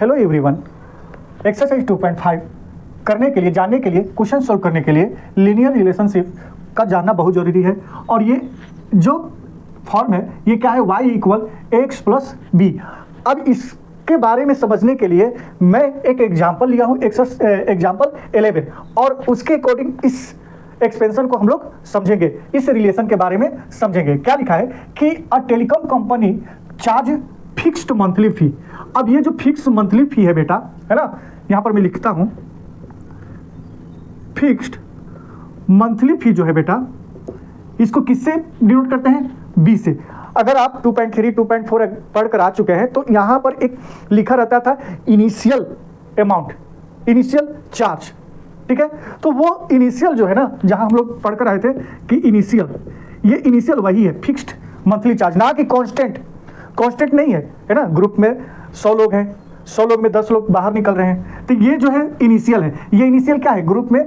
Hello everyone, exercise 2.5 करने के लिए, जानने के लिए, क्वेश्चन सॉल्व करने के लिए लीनियर रिलेशनशिप का जानना बहुत ज़रूरी है। और ये जो फॉर्म है ये क्या है, y equal X plus B. अब इसके बारे में समझने के लिए मैं एक एग्जाम्पल लिया हूँ, एग्जाम्पल 11, और उसके अकॉर्डिंग इस एक्सपेंशन को हम लोग समझेंगे, इस रिलेशन के बारे में समझेंगे। क्या लिखा है कि a telecom company charge fixed monthly fee. अब ये जो फिक्स मंथली फी है बेटा, है ना, यहाँ पर मैं लिखता हूँ फिक्स्ड मंथली फी जो है बेटा, इसको किससे डिनोट करते हैं, बी से। अगर आप 2.3 2.4 पढ़ कर आ चुके हैं तो यहाँ पर एक लिखा रहता था इनिशियल अमाउंट, इनिशियल चार्ज, ठीक है। तो वो इनिशियल जो है ना, जहाँ हम लोग पढ़ कर आए थे कि इनिशियल, ये इनिशियल वही है फिक्स्ड मंथली चार्ज, ना कि कांस्टेंट। कांस्टेंट नहीं है ना। ग्रुप में 100 लोग हैं, 100 लोग में 10 लोग बाहर निकल रहे हैं, तो ये जो है इनिशियल है। ये इनिशियल क्या है, ग्रुप में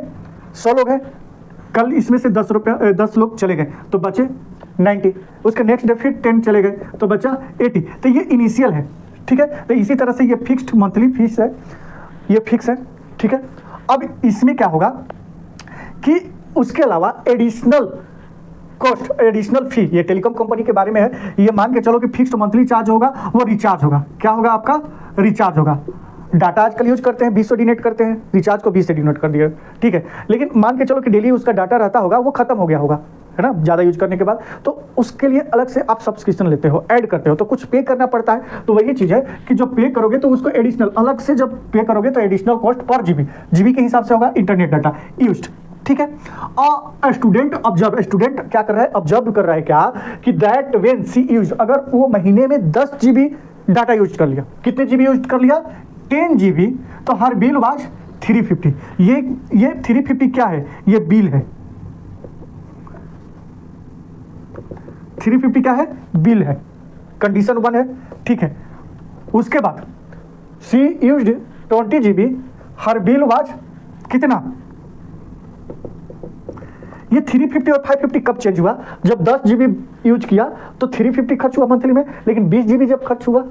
100 लोग हैं, कल इसमें से 10 लोग चले गए तो बचे 90, उसके नेक्स्ट डे फिर 10 चले गए तो बचा 80। तो ये इनिशियल है, ठीक है। तो इसी तरह से ये फिक्स्ड मंथली फीस है, ये फिक्स है, ठीक है। अब इसमें क्या होगा कि उसके अलावा एडिशनल कॉस्ट, एडिशनल फी, ये टेलीकॉम कंपनी के बारे में है। ये मान के चलो कि फिक्स्ड मंथली चार्ज होगा, वो रिचार्ज होगा। क्या होगा आपका, रिचार्ज होगा। डाटा आजकल यूज करते हैं 20 से डिनोट करते हैं, रिचार्ज को 20 से डिनोट कर दिया, ठीक है। लेकिन मान के चलो कि डेली उसका डाटा रहता होगा, वो खत्म हो गया होगा, है ना, ज़्यादा यूज करने के बाद, तो उसके लिए अलग से आप सब्सक्रिप्शन लेते हो, ऐड करते हो, तो कुछ पे करना पड़ता है। तो वही चीज़ है कि जो पे करोगे तो उसको एडिशनल अलग से जब पे करोगे तो एडिशनल कॉस्ट पर जीबी के हिसाब से होगा, इंटरनेट डाटा यूज्ड, ठीक है। और स्टूडेंट ऑब्जर्व, स्टूडेंट क्या कर रहा है, ऑब्जर्व कर रहा है क्या कि दैट व्हेन सी यूज, अगर वो महीने में 10 GB डाटा यूज कर लिया, कितने GB यूज कर लिया, 10 GB, तो हर बिल वाज 350। ये 350 क्या है, ये बिल है, 350 क्या है, बिल है, कंडीशन 1 है, ठीक है। उसके बाद C used 20 GB, her bill was कितना, ये 350 और 550 कब चेंज हुआ, जब 10 GB यूज किया तो 350 खर्च हुआ मंथली में, लेकिन 20 GB जब खर्च हुआ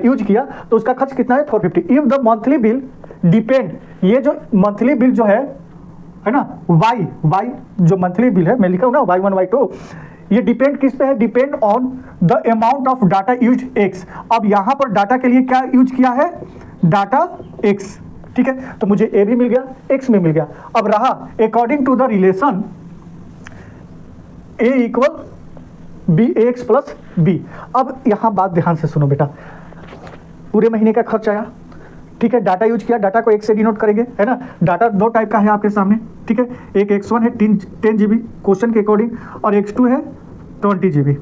यूज किया तो उसका खर्च कितना है, 450। If the monthly bill depend, ये जो मंथली बिल जो है ना, वाई जो मंथली बिल है, मैं लिखा हूँ ना y1 y2, ये डिपेंड किस पे है, depend on the amount of data use x. अब यहाँ पर डाटा के लिए क्या यूज किया है, डाटा एक्स, ठीक है। तो मुझे ए भी मिल गया, एक्स में मिल गया। अब रहा according to the relation A equal B, A X plus B. अब यहाँ बात ध्यान से सुनो बेटा, पूरे महीने का खर्च आया, ठीक है, डाटा यूज किया, डाटा को एक से डिनोट करेंगे, है ना। डाटा दो टाइप का है आपके सामने, ठीक है। एक x1 है 10 GB क्वेश्चन के अकॉर्डिंग, और x2 है 20 GB,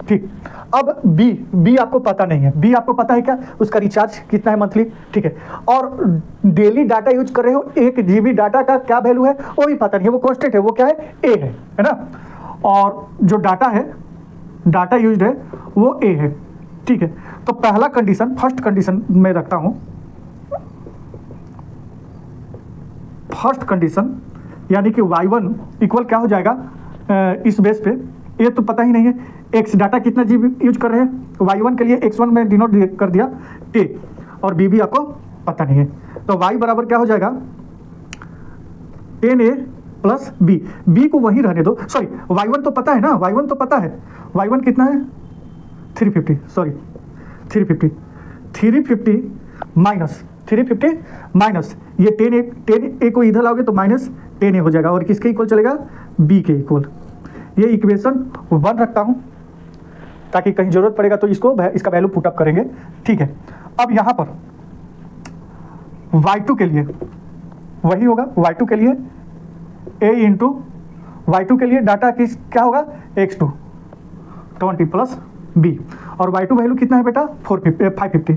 ठीक। अब बी आपको पता नहीं है, बी आपको पता है क्या, उसका रिचार्ज कितना है मंथली, ठीक है। और डेली डाटा यूज कर रहे हो, 1 GB डाटा का क्या वैल्यू है वो भी पता नहीं है, वो कांस्टेंट है, वो क्या है, ए है ना। और जो डाटा है, डाटा यूज्ड है वो ए है, ठीक है। तो पहला कंडीशन, फर्स्ट कंडीशन में रखता हूं, फर्स्ट कंडीशन यानी कि y1 इक्वल क्या हो जाएगा, इस बेस पे ये तो पता ही नहीं है, x डाटा कितना GB यूज कर रहे हैं, y1 के लिए x1 में डिनोट कर दिया a, और b भी आपको पता नहीं है, तो y बराबर क्या हो जाएगा 10a प्लस b को वही रहने दो, सॉरी y1 तो पता है ना, y1 तो पता है, y1 कितना है 350, सॉरी 350 माइनस ये 10a को इधर लाओगे तो माइनस 10a हो जाएगा, और किसके इक्वल चलेगा, b के इक्वल। ये इक्वेशन 1 रखता हूं ताकि कहीं जरूरत पड़ेगा तो इसका वैल्यू पुट अप करेंगे, ठीक है। अब यहां पर y2 के लिए वही होगा, y2 के लिए a इंटू y2 के लिए डाटा क्या होगा, x2 20 प्लस b, और y2 वैल्यू कितना है बेटा 550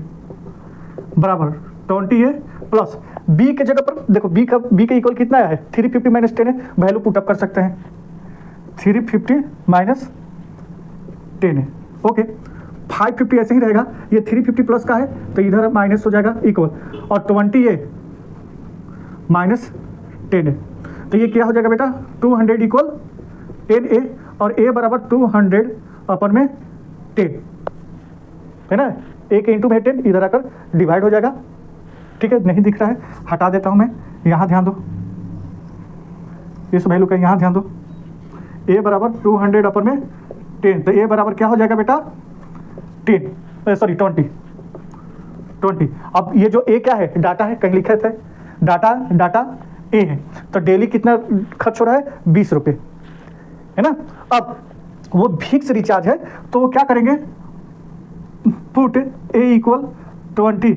बराबर 20a प्लस b के जगह पर देखो, b के इक्वल कितना है, 350 माइनस 10 है, वैल्यू पुट अप कर सकते हैं, 350 माइनस 10 है, ओके। 550 ऐसे ही रहेगा, ये 350 प्लस का है तो इधर माइनस हो जाएगा इक्वल, और 20a माइनस 10 है, तो ये क्या हो जाएगा बेटा 200 इक्वल 10a, और a बराबर 200 अपन में 10, है ना, 1 इंटू में 10 इधर आकर डिवाइड हो जाएगा, ठीक है, नहीं दिख रहा है, हटा देता हूँ मैं। यहाँ ध्यान दो, इस वैल्यू का यहाँ ध्यान दो, ए बराबर 200 अपर में 10, तो ए बराबर क्या हो जाएगा बेटा 20। अब ये जो ए क्या है, डाटा है, कहीं लिखे थे डाटा ए है, तो डेली कितना खर्च हो रहा है 20 रुपये, है ना। अब वो फिक्स रिचार्ज है, तो वो क्या करेंगे, put A equal 20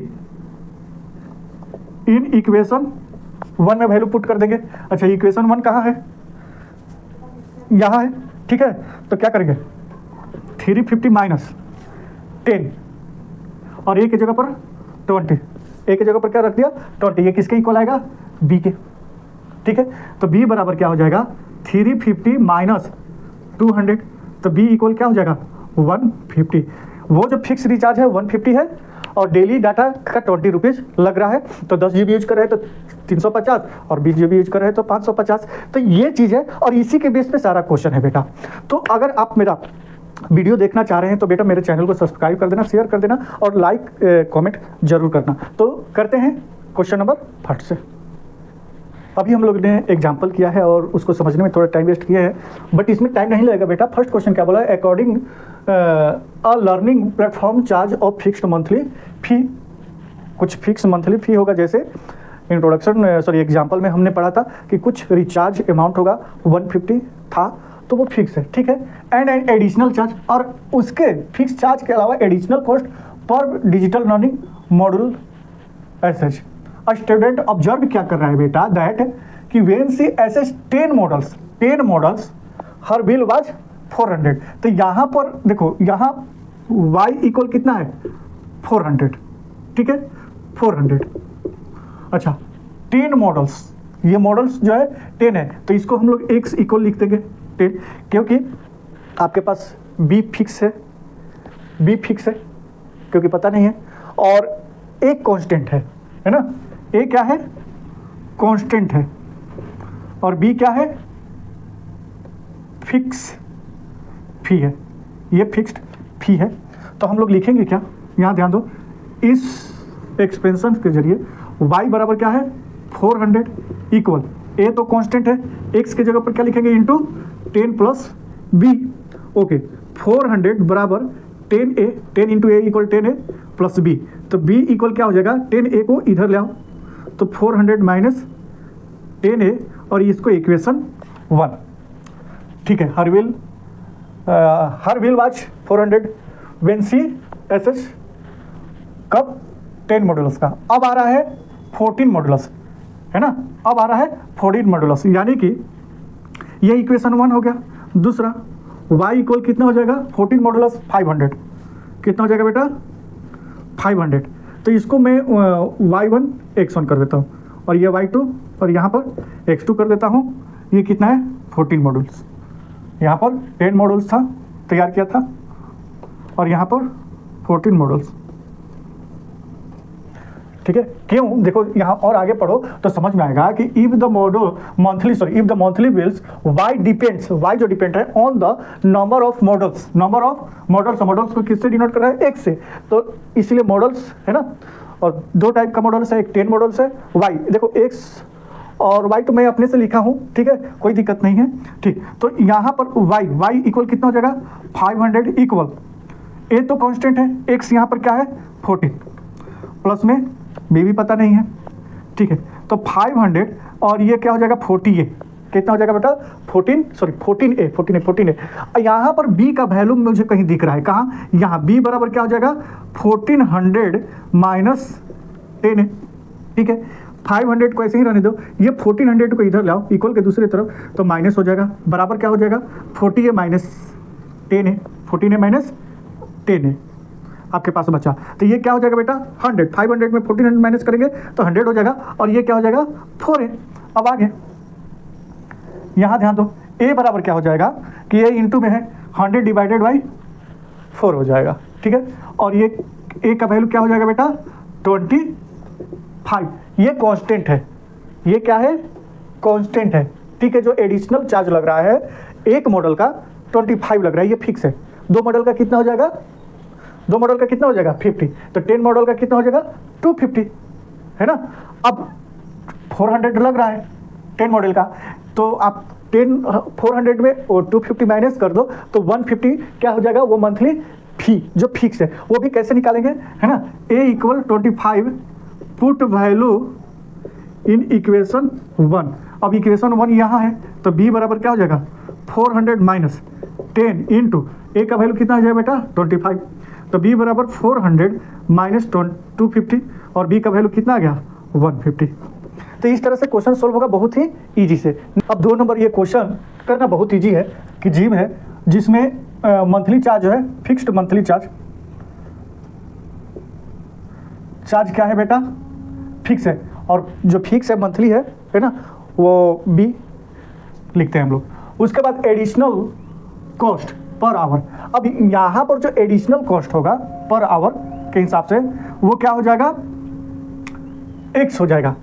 in equation 1 में वैल्यू पुट कर देंगे। अच्छा, इक्वेशन 1 कहाँ है, यहाँ है, ठीक है। तो क्या करेंगे 350 माइनस 10 और ए की जगह पर 20, ए की जगह पर क्या रख दिया 20, ये किसके इक्वल आएगा बी के, ठीक है। तो बी बराबर क्या हो जाएगा 350 माइनस 200, तो बी इक्वल क्या हो जाएगा 150। वो जो फिक्स रिचार्ज है 150 है और डेली डाटा का 20 रुपीज़ लग रहा है, तो 10 GB यूज कर रहे हैं तो 350 और 20 GB यूज कर रहे हैं तो 550। तो ये चीज़ है और इसी के बेस पे सारा क्वेश्चन है बेटा। तो अगर आप मेरा वीडियो देखना चाह रहे हैं तो बेटा मेरे चैनल को सब्सक्राइब कर देना, शेयर कर देना और लाइक कमेंट जरूर करना। तो करते हैं क्वेश्चन नंबर 1 से। अभी हम लोग ने एग्जाम्पल किया है और उसको समझने में थोड़ा टाइम वेस्ट किया है, बट इसमें टाइम नहीं लगेगा बेटा। फर्स्ट क्वेश्चन क्या बोला है, according a learning platform charge of fixed monthly fee, कुछ फिक्स मंथली फी होगा, जैसे इंट्रोडक्शन एग्जाम्पल में हमने पढ़ा था कि कुछ रिचार्ज अमाउंट होगा 150 था, तो वो फिक्स है, ठीक है। एंड एडिशनल चार्ज, और उसके फिक्स चार्ज के अलावा एडिशनल कॉस्ट पर digital learning module as such. Student observe क्या कर रहा है बेटा, दैट कि when C accesses 10 models her bill was 400। तो यहाँ पर देखो, यहाँ y इक्वल कितना है 400, ठीक है 400। अच्छा 10 मॉडल्स, ये मॉडल्स जो है 10 है, तो इसको हम लोग x इक्वल लिख देंगे 10, क्योंकि आपके पास b फिक्स है क्योंकि पता नहीं है, और एक कांस्टेंट है ना। a क्या है कांस्टेंट है और b क्या है फिक्स फी है, ये फिक्स्ड फी है। तो हम लोग लिखेंगे क्या, यहाँ ध्यान दो, इस एक्सपेंशन के जरिए y बराबर क्या है 400 इक्वल a तो कांस्टेंट है, x की जगह पर क्या लिखेंगे इंटू 10 प्लस b। ओके 400 बराबर 10a, 10 इंटू ए इक्वल 10a प्लस b, तो b इक्वल क्या हो जाएगा 10a को इधर ले आओ तो 400 माइनस 10a और इसको इक्वेशन 1, ठीक है। Her bill was 400 when C uses कब 10 मॉडुलस का। अब आ रहा है 14 मॉडुलस, है ना, अब आ रहा है 14 मॉडुलस, यानी कि ये इक्वेशन 1 हो गया। दूसरा y इक्वल कितना हो जाएगा 14 मॉडुलस 500, कितना हो जाएगा बेटा 500। तो इसको मैं y1 x1 कर देता हूँ और ये y2 और यहाँ पर x2 कर देता हूँ। ये कितना है 14 मॉडुल्स, यहाँ पर 10 मॉडुल्स था तैयार किया था और यहाँ पर 14 मॉडुल्स, ठीक है। क्यों, देखो यहाँ और आगे पढ़ो तो समझ में आएगा कि if the monthly bills y depends, y जो डिपेंड है on the number of models को किससे डिनोट कर रहा है x से, तो इसलिए मॉडल्स है ना। और दो टाइप का मॉडल्स है, एक 10 मॉडल्स है, y देखो x और y तो मैं अपने से लिखा हूँ, ठीक है, कोई दिक्कत नहीं है, ठीक। तो यहाँ पर y इक्वल कितना हो जाएगा 500 इक्वल a तो कांस्टेंट है, x यहाँ पर क्या है 14 प्लस में b भी पता नहीं है, ठीक है। तो 500 और ये क्या हो जाएगा 40a, कितना हो जाएगा बेटा 14a। यहाँ पर b का वैल्यू मुझे कहीं दिख रहा है, कहाँ, यहाँ b बराबर क्या हो जाएगा 1400 माइनस 10a, ठीक है। 500 को ऐसे ही रहने दो, ये 1400 को इधर लाओ इक्वल के दूसरी तरफ, तो माइनस हो जाएगा, बराबर क्या हो जाएगा 40a minus 10a, 14a minus 10a आपके पास बचा। तो ये क्या हो जाएगा बेटा 100, 500 में 1400 माइनस करेंगे तो 100 हो जाएगा और ये क्या हो जाएगा 4a। अब आगे यहाँ ध्यान दो, a बराबर क्या हो जाएगा कि a इंटू में है 100 डिवाइडेड बाई 4 हो जाएगा, ठीक है। और ये a का वैल्यू क्या हो जाएगा बेटा 25, ये कांस्टेंट है, ये क्या है कांस्टेंट है, ठीक है। जो एडिशनल चार्ज लग रहा है एक मॉडल का 25 लग रहा है, ये फिक्स है। दो मॉडल का कितना हो जाएगा 50, तो 10 मॉडल का कितना हो जाएगा 250, है ना। अब 400 लग रहा है 10 मॉडल का, तो आप 400 में और 250 माइनस कर दो तो 150 क्या हो जाएगा, वो मंथली फी जो फिक्स है। वो भी कैसे निकालेंगे, है ना, A = 25 put value in equation 1। अब इक्वेशन 1 यहाँ है तो B बराबर क्या हो जाएगा 400 माइनस 10 इंटू A का वैल्यू कितना आ जाएगा बेटा 25, तो B बराबर 400 माइनस 250 और B का वैल्यू कितना आ गया 150। तो इस तरह से क्वेश्चन सोल्व होगा बहुत ही इजी से। अब 2 नंबर ये क्वेश्चन करना बहुत इजी है कि जिम है जिसमें मंथली चार्ज जो है फिक्स्ड मंथली चार्ज क्या है बेटा फिक्स है, और जो फिक्स है मंथली है ना, वो B लिखते हैं हम लोग। उसके बाद एडिशनल कॉस्ट पर आवर। अब यहाँ पर जो एडिशनल कॉस्ट होगा पर आवर के हिसाब से वो क्या हो जाएगा X हो जाएगा।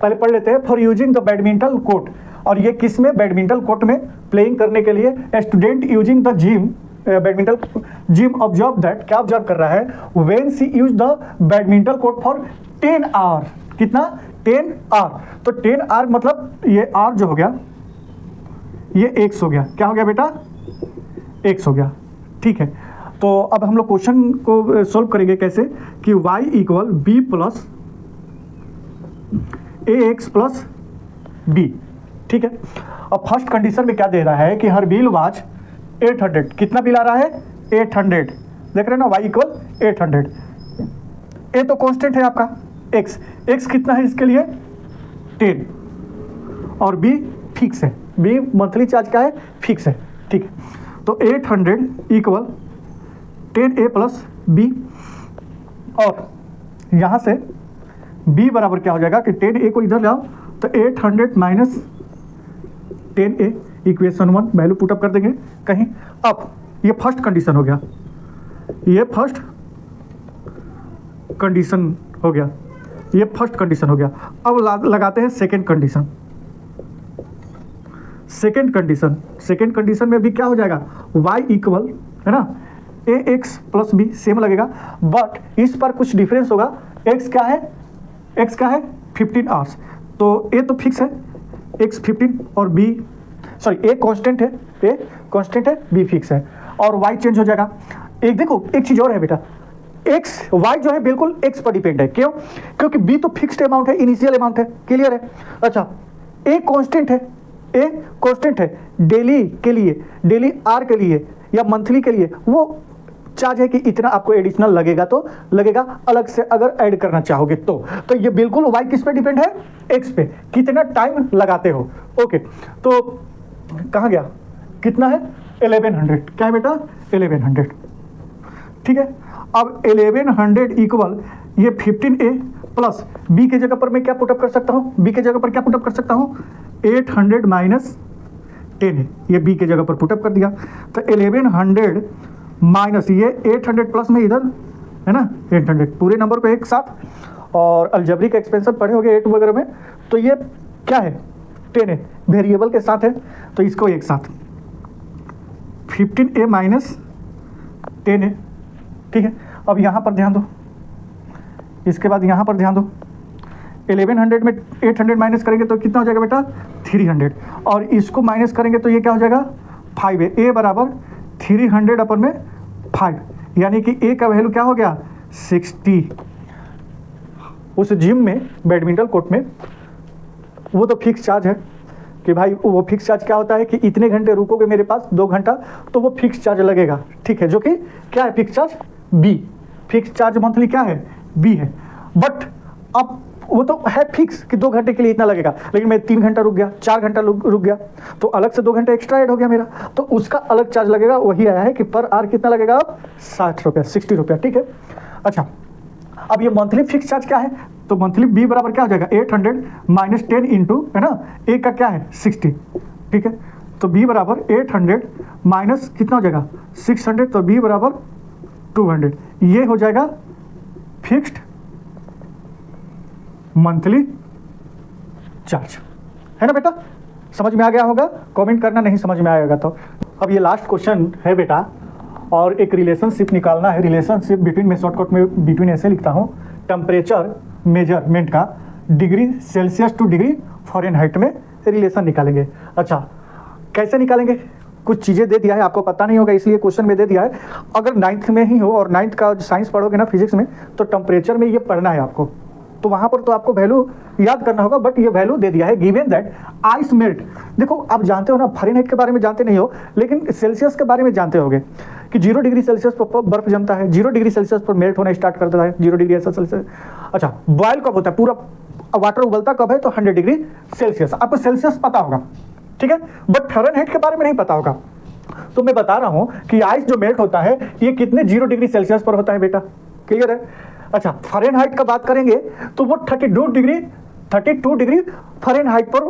पहले पढ़ लेते हैं। For using the badminton court, और ये किस में, बैडमिंटन कोर्ट में प्लेइंग करने के लिए student using the gym badminton gym observe that, क्या ऑब्जर्व कर रहा है, when she use the badminton court for 10 hour. कितना 10 आवर, तो 10 आवर मतलब ये आर जो हो गया ये X हो गया। क्या हो गया बेटा X हो गया, ठीक है। तो अब हम लोग क्वेश्चन को सोल्व करेंगे कैसे कि y = B + AX + B, ठीक है। अब फर्स्ट कंडीशन में क्या दे रहा है कि हर बिल वाज 800। कितना बिल आ रहा है 800, देख रहे हैं ना, y = 800। A तो कांस्टेंट है आपका, x कितना है इसके लिए 10, और B फिक्स है, B मंथली चार्ज का है फिक्स है, ठीक है। तो 800 = 10A + B, और यहाँ से B बराबर क्या हो जाएगा कि 10A को इधर ले आओ तो 800 minus 10A equation 1 value put up कर देंगे कहीं। अब ये फर्स्ट कंडीशन हो गया, ये फर्स्ट कंडीशन हो गया, ये फर्स्ट कंडीशन हो गया। अब लगाते हैं सेकेंड कंडीशन। सेकेंड कंडीशन में भी क्या हो जाएगा y = है ना AX + B सेम लगेगा, बट इस पर कुछ डिफरेंस होगा। x क्या है 15 आवर्स, तो A तो फिक्स है x 15 और B A कांस्टेंट है B फिक्स है, और y चेंज हो जाएगा। एक देखो एक चीज़ और है बेटा, y जो है बिल्कुल x पर डिपेंड है। क्यों, क्योंकि B तो फिक्स्ड अमाउंट है, इनिशियल अमाउंट है, क्लियर है। अच्छा A कांस्टेंट है डेली के लिए, डेली आर के लिए या मंथली के लिए वो चार्ज है कि इतना आपको एडिशनल लगेगा, तो लगेगा अलग से अगर ऐड करना चाहोगे तो ये बिल्कुल y किस पे डिपेंड है x पे, कितना टाइम लगाते हो। ओके, तो कहाँ गया, कितना है 1100, क्या है बेटा 1100, ठीक है। अब 1100 = ये 15A + B के जगह पर मैं क्या पुटअप कर सकता हूँ, B के जगह पर क्या पुटअप कर सकता हूँ 800 माइनस 10A, ये B के जगह पर पुटअप कर दिया। तो 1100 माइनस ये 800 प्लस में इधर है ना 800, पूरे नंबर को एक साथ, और अलजेब्रिक एक्सपेंशन पढ़े होंगे 8 वगैरह में, तो ये क्या है 10A वेरिएबल के साथ है, तो इसको एक साथ 15A माइनस 10A, ठीक है। अब यहाँ पर ध्यान दो, इसके बाद यहाँ पर ध्यान दो, 1100 में 800 माइनस करेंगे तो कितना हो जाएगा बेटा 300, और इसको माइनस करेंगे तो ये क्या हो जाएगा 5A। A बराबर 300 अपन में 5, यानी कि A का वैल्यू क्या हो गया 60। उस जिम में बैडमिंटन कोर्ट में वो तो फिक्स चार्ज है कि भाई वो फिक्स चार्ज क्या होता है कि इतने घंटे रुकोगे मेरे पास 2 घंटा तो वो फिक्स चार्ज लगेगा, ठीक है, जो कि क्या है fix charge B। Fix charge monthly क्या है B है, बट अब वो तो है फिक्स कि 2 घंटे के लिए इतना लगेगा, लेकिन मैं 3 घंटा रुक गया, 4 घंटा रुक गया, तो अलग से 2 घंटे एक्स्ट्रा ऐड हो गया मेरा, तो उसका अलग चार्ज लगेगा। वही आया है कि पर आवर कितना लगेगा 60 रुपया 60 रुपया, ठीक है। अच्छा, अब ये मंथली फिक्स चार्ज क्या है, तो मंथली B बराबर क्या हो जाएगा 800 माइनस 10 इंटू है ना A का क्या है 60, ठीक है। तो B बराबर 800 माइनस कितना हो जाएगा 600, तो B बराबर 200, ये हो जाएगा फिक्स्ड मंथली चार्ज, है ना बेटा। समझ में आ गया होगा, कमेंट करना नहीं समझ में आएगा तो। अब ये लास्ट क्वेश्चन है बेटा, और एक रिलेशनशिप निकालना है। रिलेशनशिप बिटवीन, मैं शॉर्टकट में बिटवीन ऐसे लिखता हूँ, टेम्परेचर मेजरमेंट का degree Celsius two degree Fahrenheit में रिलेशन निकालेंगे। अच्छा, कैसे निकालेंगे? कुछ चीज़ें दे दिया है, आपको पता नहीं होगा इसलिए क्वेश्चन में दे दिया है। अगर 9th में ही हो और 9th का साइंस पढ़ोगे ना फिजिक्स में, तो टेम्परेचर में ये पढ़ना है आपको, तो वहाँ पर तो आपको वैल्यू याद करना होगा, बट ये वैल्यू दे दिया है गिवन दैट आइस मेल्ट। देखो आप जानते हो ना, फ़ारेनहाइट के बारे में जानते नहीं हो, लेकिन सेल्सियस के बारे में जानते होगे कि 0 डिग्री सेल्सियस पर बर्फ जमता है, 0 डिग्री सेल्सियस पर मेल्ट होना स्टार्ट कर देता है, 0 डिग्री सेल्सियस। अच्छा, बॉयल कब होता है, पूरा वाटर उबलता कब है, तो 100 डिग्री सेल्सियस। आपको सेल्सियस पता होगा, ठीक है, बट फ़ारेनहाइट के बारे में नहीं पता होगा। तो मैं बता रहा हूं कि आइस जो मेल्ट होता है ये कितने 0 डिग्री सेल्सियस पर होता है बेटा, क्लियर है? अच्छा, फ़ारेनहाइट का बात करेंगे तो वो 32 डिग्री फ़ारेनहाइट पर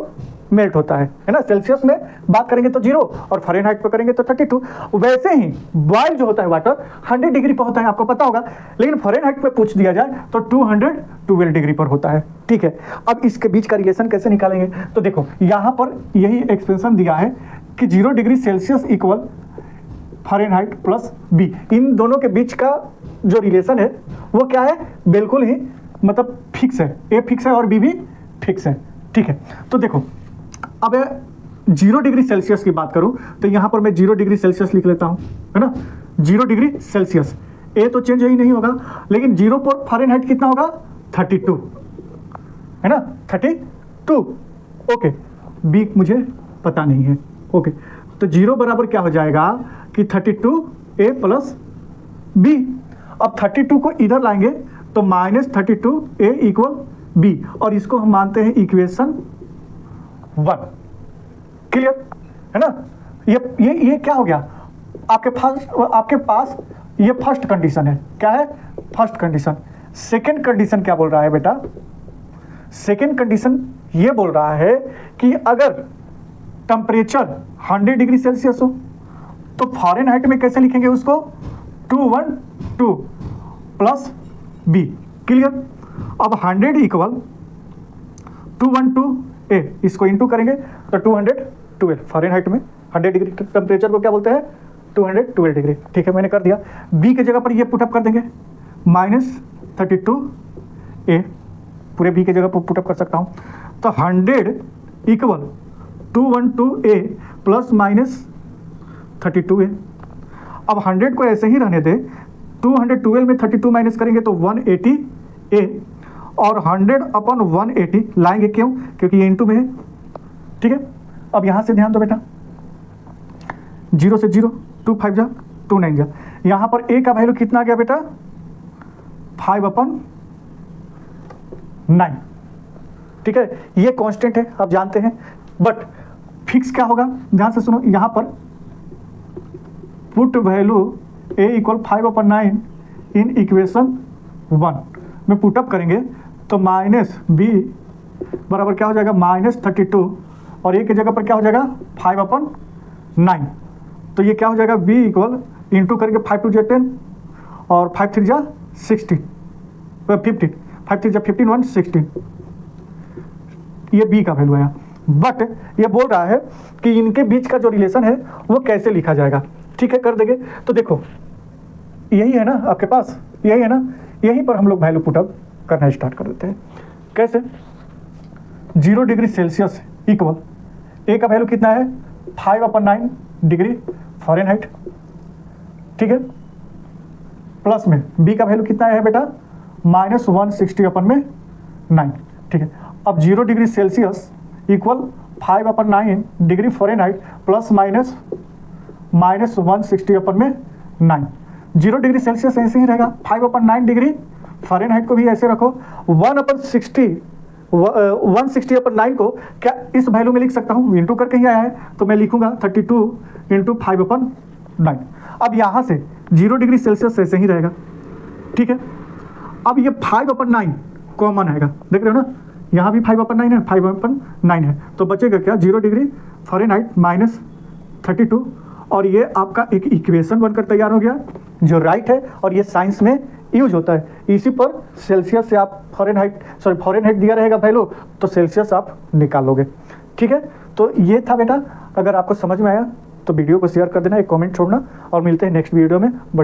मेल्ट होता है ना। सेल्सियस में बात करेंगे तो 0 और फ़ारेनहाइट पर करेंगे तो 32। वैसे ही बॉयल जो होता है वाटर 100 डिग्री पर होता है, आपको पता होगा, लेकिन फ़ारेनहाइट पे पूछ दिया जाए तो 212 डिग्री पर होता है, ठीक है। अब इसके बीच का रिलेशन कैसे निकालेंगे? तो देखो यहाँ पर यही एक्सप्रेशन दिया है कि 0 degree Celsius equal Fahrenheit plus B. इन दोनों के बीच का जो रिलेशन है वो क्या है, बिल्कुल ही मतलब फिक्स है, ए फिक्स है और बी भी फिक्स है, ठीक है। तो देखो अब 0 डिग्री सेल्सियस की बात करूं तो यहां पर मैं 0 डिग्री सेल्सियस लिख लेता हूं, है ना। 0 डिग्री सेल्सियस, ए तो चेंज ही नहीं होगा, लेकिन 0 पर फ़ारेनहाइट कितना होगा, 32, है ना, 32। ओके, बी मुझे पता नहीं है, ओके। तो 0 बराबर क्या हो जाएगा कि 32 ए प्लस बी। अब 32 को इधर लाएंगे तो -32 ए इक्वल बी, और इसको हम मानते हैं इक्वेशन 1, क्लियर है ना। ये क्या हो गया, आपके पास ये फर्स्ट कंडीशन है, क्या है, फर्स्ट कंडीशन। सेकंड कंडीशन क्या बोल रहा है बेटा, सेकंड कंडीशन ये बोल रहा है कि अगर टेम्परेचर 100 डिग्री सेल्सियस हो तो फ़ारेनहाइट में कैसे लिखेंगे उसको, 212 प्लस बी, क्लियर। अब 100 इक्वल 212 ए, इसको इंटू करेंगे तो 212 फ़ारेनहाइट में 100 डिग्री टेम्परेचर को क्या बोलते हैं, 212 डिग्री, ठीक है, मैंने कर दिया। बी के जगह पर ये पुटअप कर देंगे, -32 ए, पूरे बी के जगह पर पुटअप कर सकता हूँ। तो 100 इक्वल 212 ए प्लस -32 ए। अब 100 को ऐसे ही रहने दे, 212 में 32 माइनस करेंगे तो 180 ए, और 100/180 लाएंगे, क्यों, क्योंकि ये इंटू में है, ठीक है। अब यहाँ से ध्यान दो बेटा, 0 से 0, 2 5 जा 2 9 जा, यहाँ पर ए का वैल्यू कितना आ गया बेटा, 5/9, ठीक है। ये कांस्टेंट है, आप जानते हैं, बट फिक्स क्या होगा, ध्यान से सुनो। यहाँ पर put value A equal 5/9 in equation 1 में पुटअप करेंगे तो माइनस बी बराबर क्या हो जाएगा, -32, और ए की जगह पर क्या हो जाएगा, 5/9। तो ये क्या हो जाएगा, बी इक्वल इंटू करेंगे 5 2 10 और 5 3 जा 16, 15, 5 3 जा 15 1 16, ये बी का वैल्यू आया। बट ये बोल रहा है कि इनके बीच का जो रिलेशन है वो कैसे लिखा जाएगा, ठीक है, कर देंगे। तो देखो यही है ना आपके पास, यही है ना, यहीं पर हम लोग वैल्यू पुटअप करना स्टार्ट कर देते हैं। कैसे, 0 डिग्री सेल्सियस इक्वल ए का वैल्यू कितना है, 5/9 डिग्री फ़ारेनहाइट, ठीक है, प्लस में बी का वैल्यू कितना है बेटा, -160/9, ठीक है। अब 0 degree Celsius equal 5/9 degree Fahrenheit plus minus -160/9। 0 degree Celsius ऐसे ही रहेगा, 5/9 डिग्री फ़ारेनहाइट को भी ऐसे रखो। 160/9 को क्या इस वैल्यू में लिख सकता हूँ, इंटू करके ही आया है, तो मैं लिखूंगा 32 × 5/9। अब यहाँ से 0 डिग्री सेल्सियस ऐसे ही रहेगा, ठीक है। अब ये 5/9 कॉमन आएगा, देख रहे हो ना, यहाँ भी 5/9 है, 5/9 है, तो बचेगा क्या, 0 डिग्री फ़ारेनहाइट -32, और ये आपका एक इक्वेशन बनकर तैयार हो गया जो राइट है, और ये साइंस में यूज होता है। इसी पर सेल्सियस से आप फ़ारेनहाइट दिया रहेगा वैल्यू, तो सेल्सियस आप निकालोगे, ठीक है। तो ये था बेटा, अगर आपको समझ में आया तो वीडियो को शेयर कर देना, एक कमेंट छोड़ना, और मिलते हैं नेक्स्ट वीडियो में बड़ी